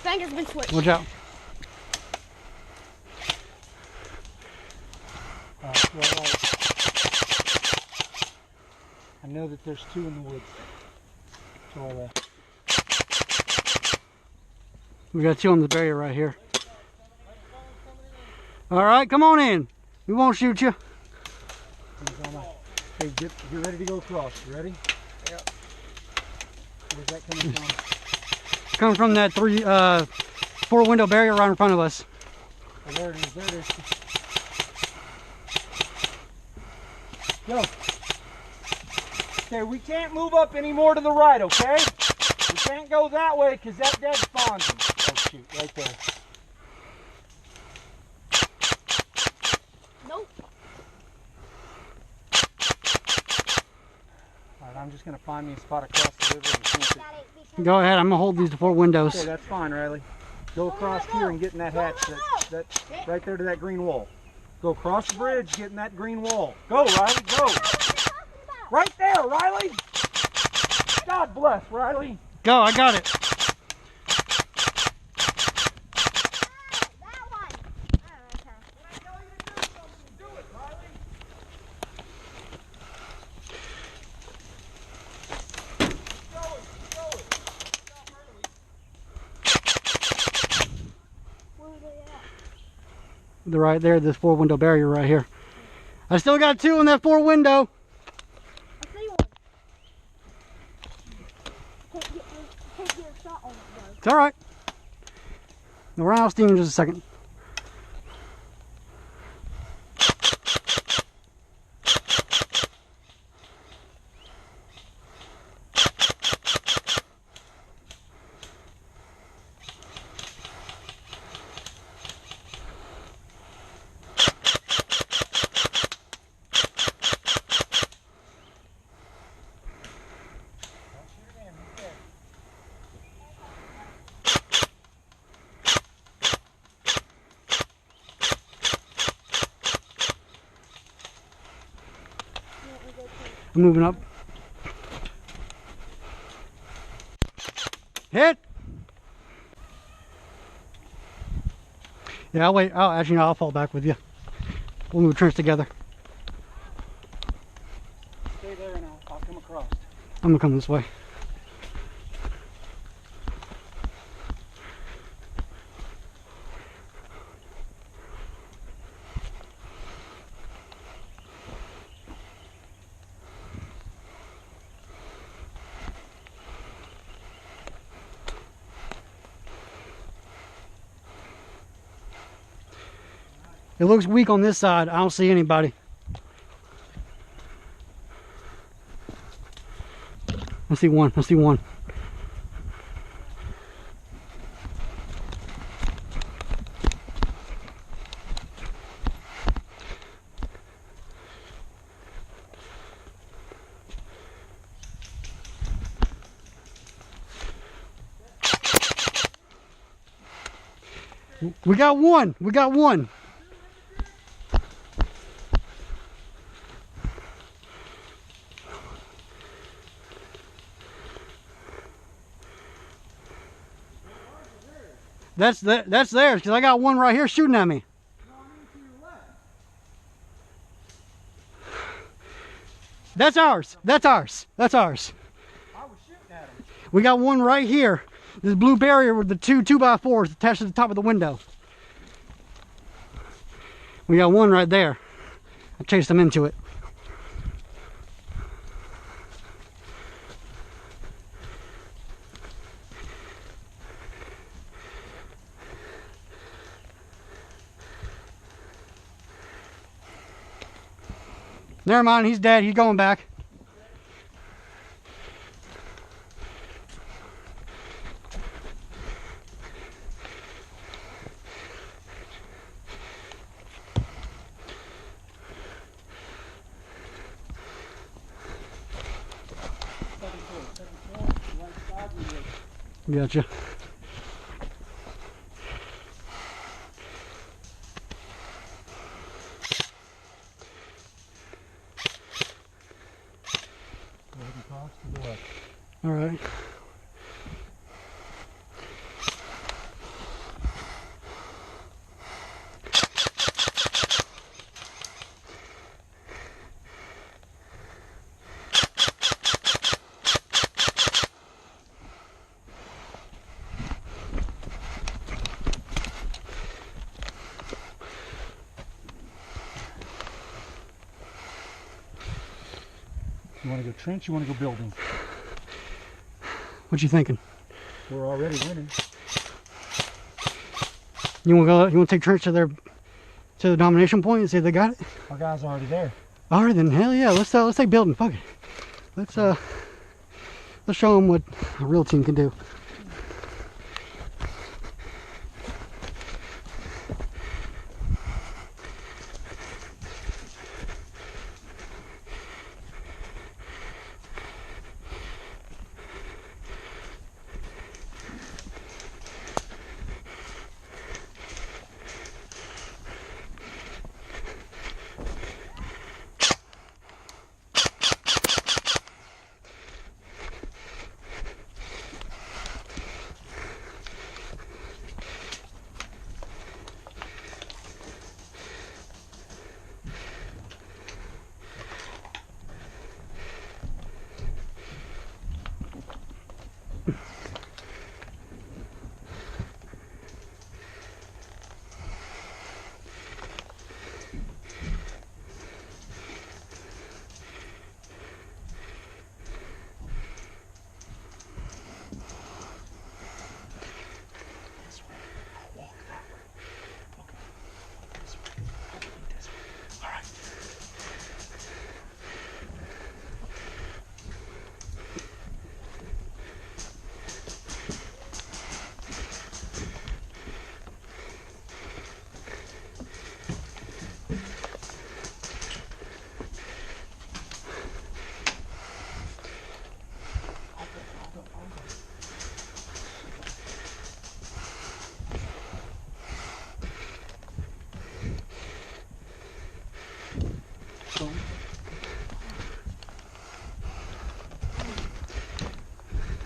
Fang has been switched. Watch out. Well, I know that there's two in the woods. To our left. We got two on the barrier right here. All right, come on in. We won't shoot you. Hey, get ready to go across. You ready? Yep. Where's that coming from? Coming from that 4-window barrier right in front of us. Oh, there it is. There it is. Go. Okay, we can't move up any more to the right, okay? We can't go that way because that dead spawns them. Oh, shoot, right there. Nope. All right, I'm just going to find me a spot across the river and finish it. Go ahead, I'm going to hold these 4 windows. Okay, that's fine, Riley. Go across here and get in that hatch, that right there to that green wall. Go across the bridge, get in that green wall. Go, Riley, go. Right there, Riley. God bless, Riley. Go, I got it. They're right there, this 4-window barrier right here. I still got 2 in that 4-window. I see one. Can't get a shot on it, though. It's all right. We're out of steam in just a second. I'm moving up. Hit! Yeah, I'll wait. I'll fall back with you. We'll move trench together. Stay there and I'll come across. I'm gonna come this way. It looks weak on this side. I don't see anybody. I see one. I see one. We got one. We got one. That's theirs, because I got one right here shooting at me. That's ours. That's ours. That's ours. I was shooting at him. We got one right here. This blue barrier with the 2x4s attached to the top of the window. We got one right there. I chased them into it. Never mind, he's dead. He's going back. Gotcha. All right. You want to go trench? You want to go building? What you thinking? We're already winning. You want to go? You want to take trench to the domination point and see if they got it? Our guy's already there. All right, then hell yeah, let's take building. Fuck it. Let's show them what a real team can do.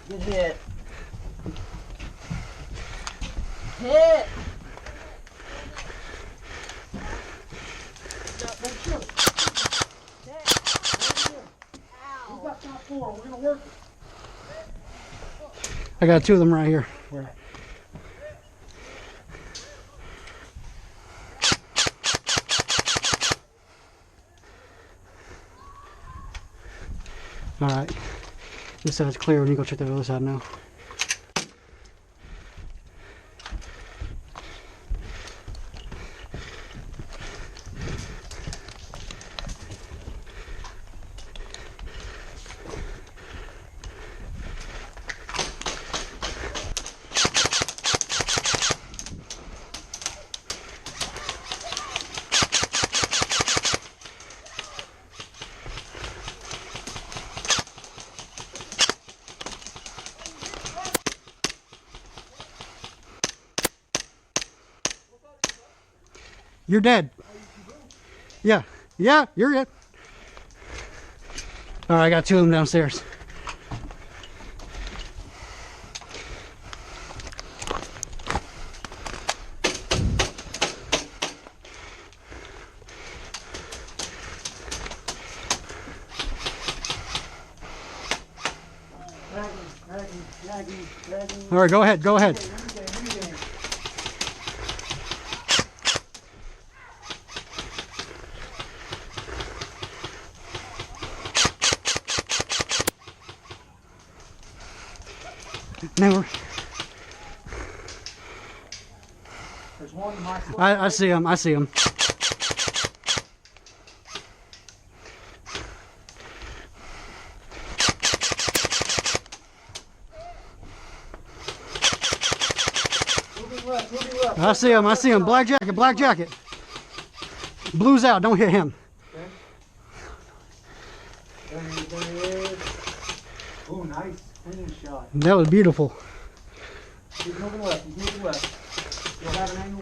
Get hit. Hit. We've got top 4. We're going to work it. I got 2 of them right here. Where? All right. This side's clear. We need to go check the other side now. You're dead. Yeah. Yeah, you're good. All right, I got 2 of them downstairs. All right, go ahead, go ahead. Never. There's one in my foot. I see him. I see him. Moving left, moving left. I see him. I see him. Black jacket. Black jacket. Blue's out. Don't hit him. Okay. There he is. Oh, nice. Clean shot. That was beautiful. He's moving left. He's moving left. You'll have an angle.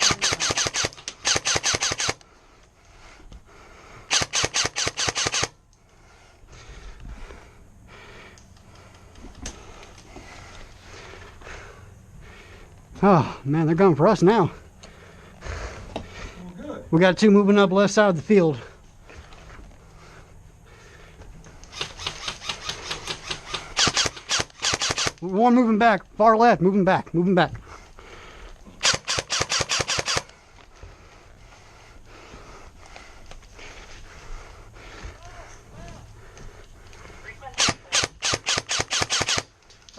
Oh, man, they're going for us now. Well, good. We got 2 moving up left side of the field. One moving back, far left, moving back, moving back.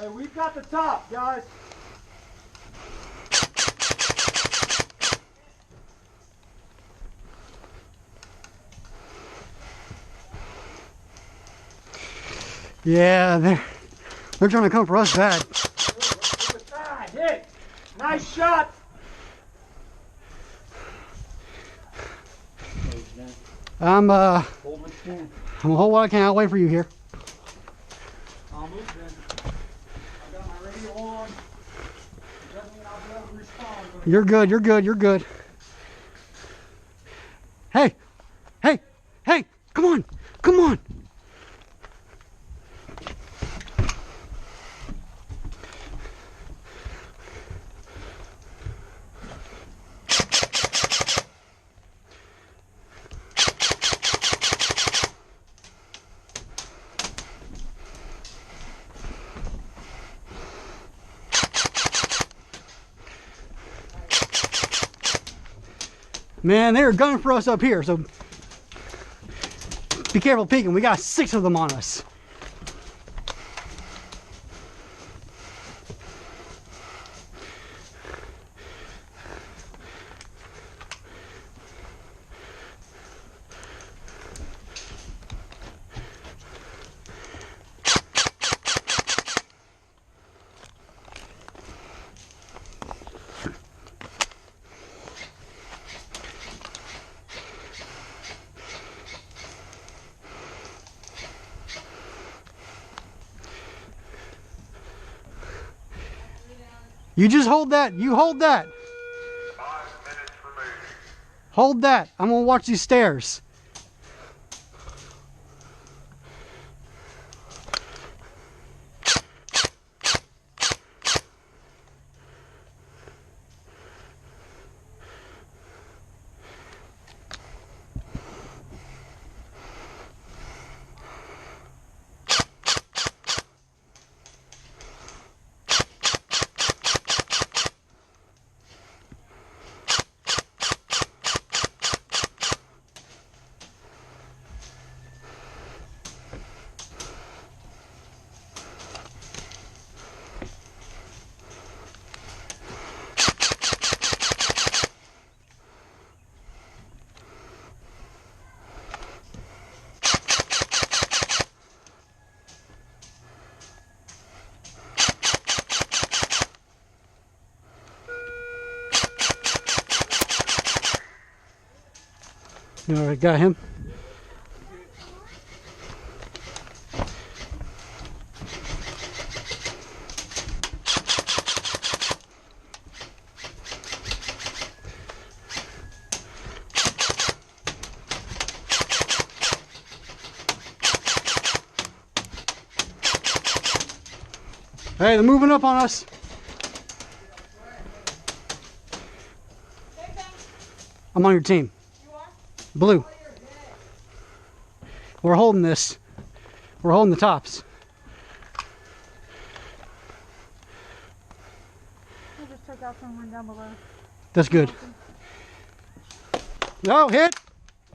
Hey, we've got the top, guys. Yeah, they're trying to come for us bad. Ah, hit. Nice shot. I'm Hold my stand. I'm a whole lot. I can't wait for you here. I'll move then. I got my radio on. Doesn't mean I'll be able to respond. But You're good. You're good. You're good. Hey, hey, hey! Come on, come on! Man, they were gunning for us up here, so be careful peeking. We got 6 of them on us. You just hold that. You hold that. 5 minutes remaining. Hold that. I'm gonna watch these stairs. You all right, got him? Hey, they're moving up on us. I'm on your team. Blue. We're holding this. We're holding the tops. We'll just take out someone down below. That's good. No, hit.